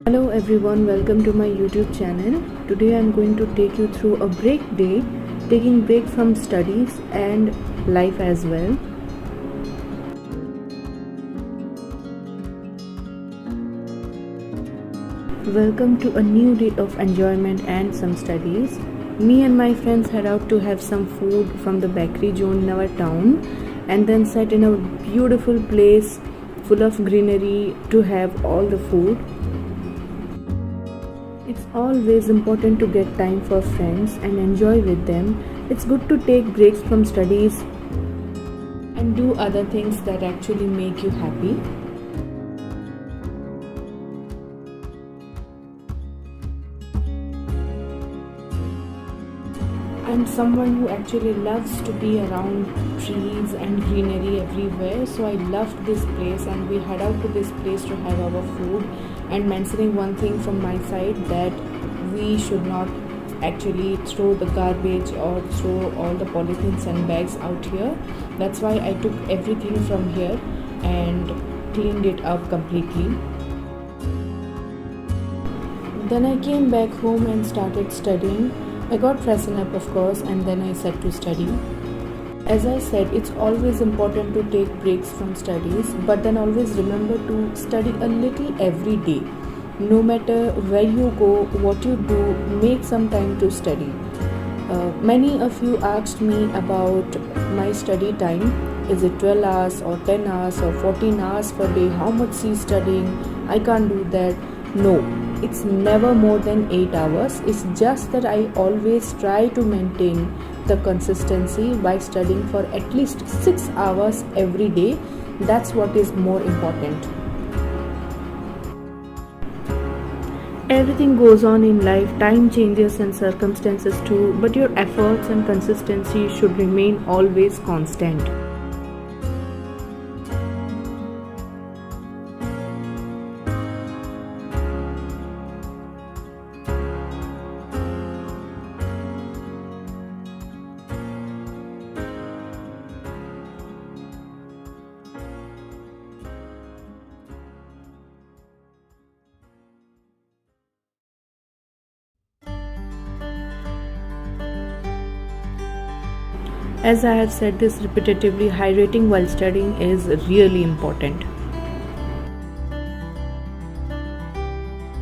Hello everyone, welcome to my YouTube channel. Today I'm going to take you through a break day, taking break from studies and life as well. Welcome to a new day of enjoyment and some studies. Me and my friends head out to have some food from the bakery zone in our town and then sat in a beautiful place full of greenery to have all the food. It's always important to get time for friends and enjoy with them. It's good to take breaks from studies and do other things that actually make you happy. I'm someone who actually loves to be around trees and greenery everywhere, so I loved this place and we head out to this place to have our food. And mentioning one thing from my side, that we should not actually throw the garbage or throw all the polythenes and bags out here. That's why I took everything from here and cleaned it up completely. Then I came back home and started studying. I got freshened up, of course, and then I sat to study. As I said, it's always important to take breaks from studies, but then always remember to study a little every day. No matter where you go, what you do, make some time to study. Many of you asked me about my study time. Is it 12 hours or 10 hours or 14 hours per day? How much is studying? I can't do that. No, it's never more than 8 hours. It's just that I always try to maintain the consistency by studying for at least 6 hours every day. That's what is more important. Everything goes on in life, time changes and circumstances too, but your efforts and consistency should remain always constant. As I have said this repetitively, hydrating while studying is really important.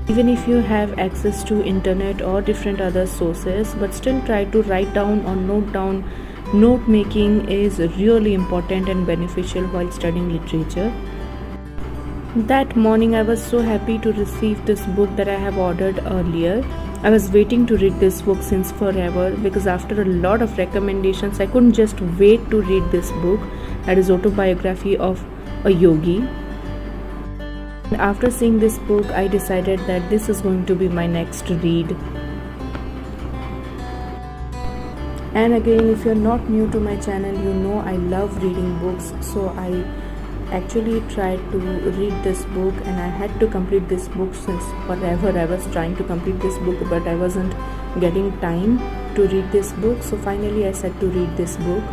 Even if you have access to internet or different other sources, but still try to write down or note down. Note making is really important and beneficial while studying literature. That morning I was so happy to receive this book that I have ordered earlier. I was waiting to read this book since forever, because after a lot of recommendations I couldn't just wait to read this book. That is Autobiography of a Yogi. And after seeing this book, I decided that this is going to be my next read. And again, if you're not new to my channel, you know I love reading books, so I actually tried to read this book and I had to complete this book since forever. I was trying to complete this book, but I wasn't getting time to read this book, so finally I said to read this book.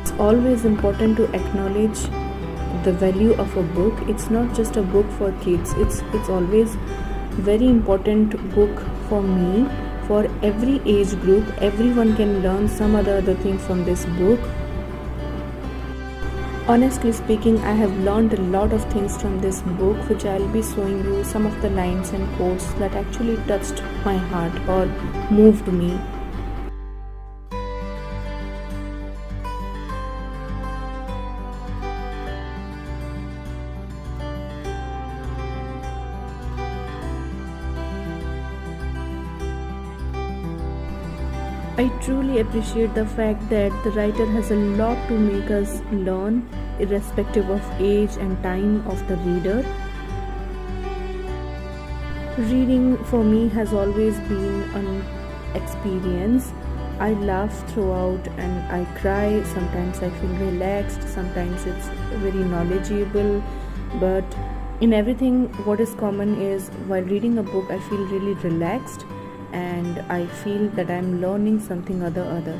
It's always important to acknowledge the value of a book. It's not just a book for kids, it's always very important book for me, for every age group. Everyone can learn some other thing from this book. Honestly speaking, I have learned a lot of things from this book, which I'll be showing you some of the lines and quotes that actually touched my heart or moved me. I truly appreciate the fact that the writer has a lot to make us learn, irrespective of age and time of the reader. Reading for me has always been an experience. I laugh throughout and I cry. Sometimes I feel relaxed, sometimes it's very knowledgeable, but in everything, what is common is while reading a book, I feel really relaxed and I feel that I'm learning something other.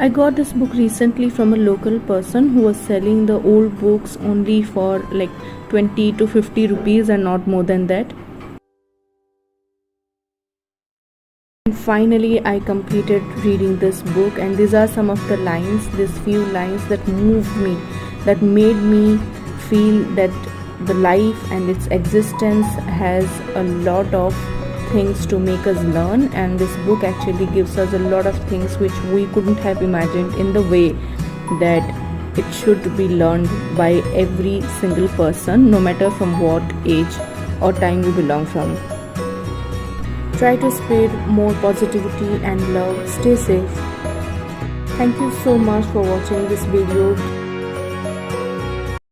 I got this book recently from a local person who was selling the old books only for like 20 to 50 rupees and not more than that. And finally, I completed reading this book, and these are some of the lines, these few lines that moved me, that made me feel that the life and its existence has a lot of things to make us learn, and this book actually gives us a lot of things which we couldn't have imagined in the way that it should be learned by every single person, no matter from what age or time you belong from. Try to spread more positivity and love. Stay safe. Thank you so much for watching this video.